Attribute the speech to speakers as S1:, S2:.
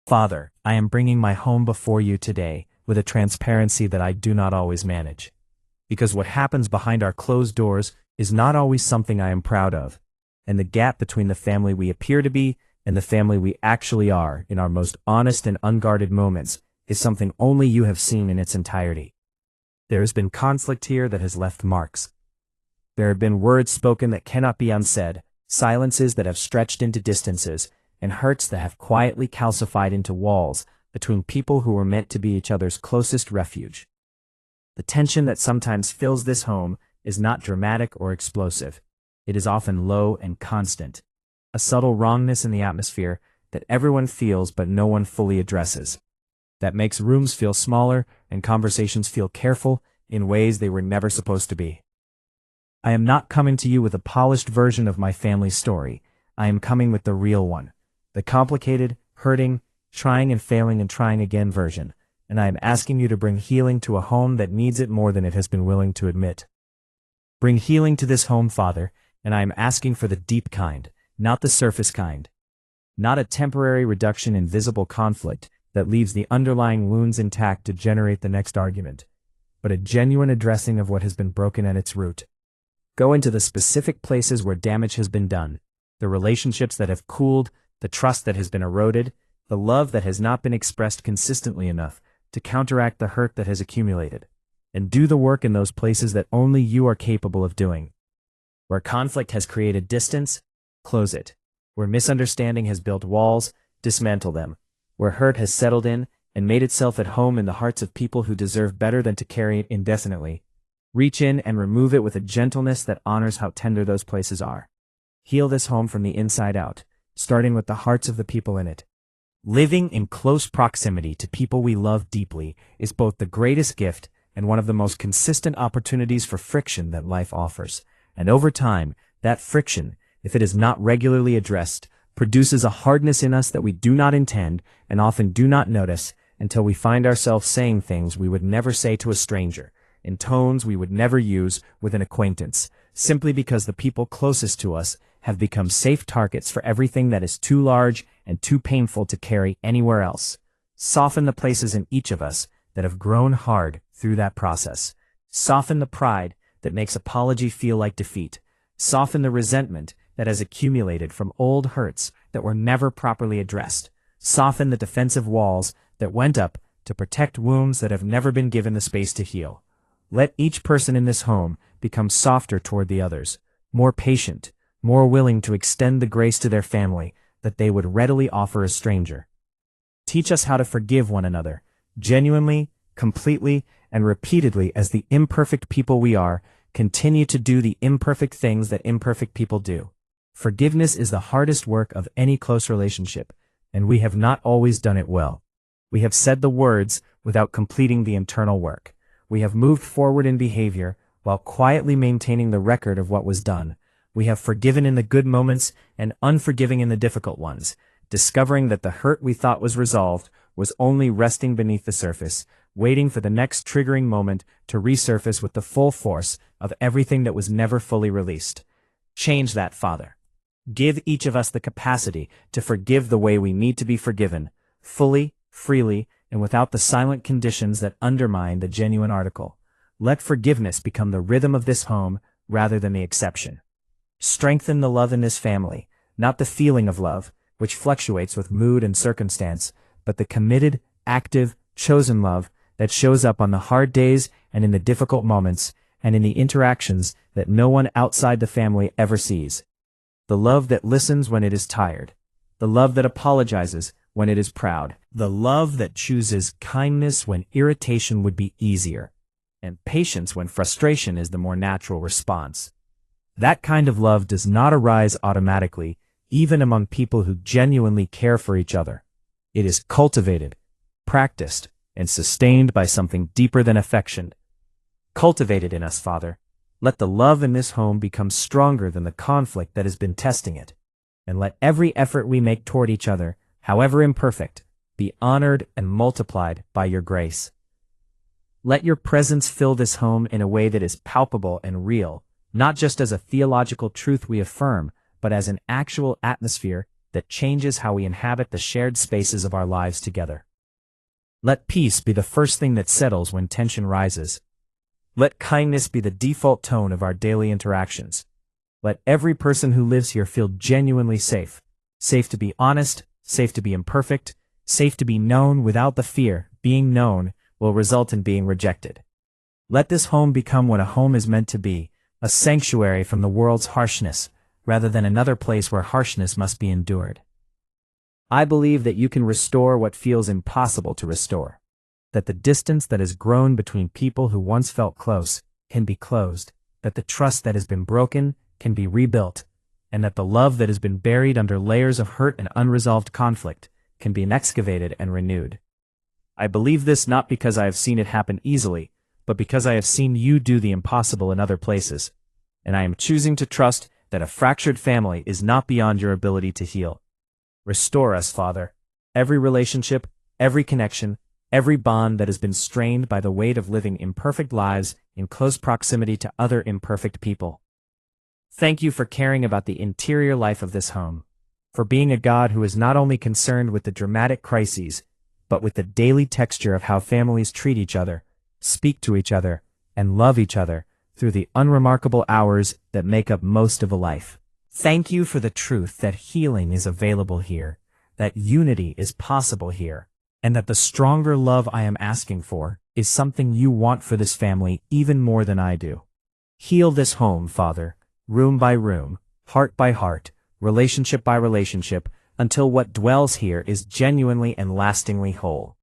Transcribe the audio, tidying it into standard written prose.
S1: Father, I am bringing my home before you today with a transparency that I do not always manage. Because what happens behind our closed doors is not always something I am proud of, and the gap between the family we appear to be and the family we actually are in our most honest and unguarded moments is something only you have seen in its entirety. There has been conflict here that has left marks. There have been words spoken that cannot be unsaid, silences that have stretched into distances, and hurts that have quietly calcified into walls between people who were meant to be each other's closest refuge. The tension that sometimes fills this home is not dramatic or explosive. It is often low and constant, a subtle wrongness in the atmosphere that everyone feels but no one fully addresses, that makes rooms feel smaller and conversations feel careful in ways they were never supposed to be. I am not coming to you with a polished version of my family's story. I am coming with the real one, the complicated, hurting, trying and failing and trying again version, and I am asking you to bring healing to a home that needs it more than it has been willing to admit. Bring healing to this home, Father, and I am asking for the deep kind, not the surface kind. Not a temporary reduction in visible conflict that leaves the underlying wounds intact to generate the next argument, but a genuine addressing of what has been broken at its root. Go into the specific places where damage has been done, the relationships that have cooled, the trust that has been eroded, the love that has not been expressed consistently enough to counteract the hurt that has accumulated, and do the work in those places that only you are capable of doing. Where conflict has created distance, close it. Where misunderstanding has built walls, dismantle them. Where hurt has settled in and made itself at home in the hearts of people who deserve better than to carry it indefinitely, reach in and remove it with a gentleness that honors how tender those places are. Heal this home from the inside out, starting with the hearts of the people in it. Living in close proximity to people we love deeply is both the greatest gift and one of the most consistent opportunities for friction that life offers. And over time, that friction, if it is not regularly addressed, produces a hardness in us that we do not intend and often do not notice until we find ourselves saying things we would never say to a stranger, in tones we would never use with an acquaintance, simply because the people closest to us have become safe targets for everything that is too large and too painful to carry anywhere else. Soften the places in each of us that have grown hard through that process. Soften the pride that makes apology feel like defeat. Soften the resentment that has accumulated from old hurts that were never properly addressed. Soften the defensive walls that went up to protect wounds that have never been given the space to heal. Let each person in this home become softer toward the others, more patient, more willing to extend the grace to their family that they would readily offer a stranger. Teach us how to forgive one another, genuinely, completely, and repeatedly as the imperfect people we are, continue to do the imperfect things that imperfect people do. Forgiveness is the hardest work of any close relationship, and we have not always done it well. We have said the words without completing the internal work. We have moved forward in behavior while quietly maintaining the record of what was done. We have forgiven in the good moments and unforgiving in the difficult ones, discovering that the hurt we thought was resolved was only resting beneath the surface, waiting for the next triggering moment to resurface with the full force of everything that was never fully released. Change that, Father. Give each of us the capacity to forgive the way we need to be forgiven, fully, freely, and without the silent conditions that undermine the genuine article. Let forgiveness become the rhythm of this home rather than the exception. Strengthen the love in this family, not the feeling of love, which fluctuates with mood and circumstance, but the committed, active, chosen love that shows up on the hard days and in the difficult moments and in the interactions that no one outside the family ever sees. The love that listens when it is tired. The love that apologizes when it is proud. The love that chooses kindness when irritation would be easier, and patience when frustration is the more natural response. That kind of love does not arise automatically, even among people who genuinely care for each other. It is cultivated, practiced, and sustained by something deeper than affection. Cultivate it in us, Father. Let the love in this home become stronger than the conflict that has been testing it. And let every effort we make toward each other, however imperfect, be honored and multiplied by your grace. Let your presence fill this home in a way that is palpable and real, not just as a theological truth we affirm, but as an actual atmosphere that that changes how we inhabit the shared spaces of our lives together. Let peace be the first thing that settles when tension rises. Let kindness be the default tone of our daily interactions. Let every person who lives here feel genuinely safe. Safe to be honest, safe to be imperfect, safe to be known without the fear being known will result in being rejected. Let this home become what a home is meant to be, a sanctuary from the world's harshness, rather than another place where harshness must be endured. I believe that you can restore what feels impossible to restore. That the distance that has grown between people who once felt close can be closed, that the trust that has been broken can be rebuilt, and that the love that has been buried under layers of hurt and unresolved conflict can be excavated and renewed. I believe this not because I have seen it happen easily, but because I have seen you do the impossible in other places, and I am choosing to trust that a fractured family is not beyond your ability to heal. Restore us, Father. Every relationship, every connection, every bond that has been strained by the weight of living imperfect lives in close proximity to other imperfect people. Thank you for caring about the interior life of this home, for being a God who is not only concerned with the dramatic crises, but with the daily texture of how families treat each other, speak to each other, and love each other through the unremarkable hours that make up most of a life. Thank you for the truth that healing is available here, that unity is possible here, and that the stronger love I am asking for is something you want for this family even more than I do. Heal this home, Father, room by room, heart by heart, relationship by relationship, until what dwells here is genuinely and lastingly whole.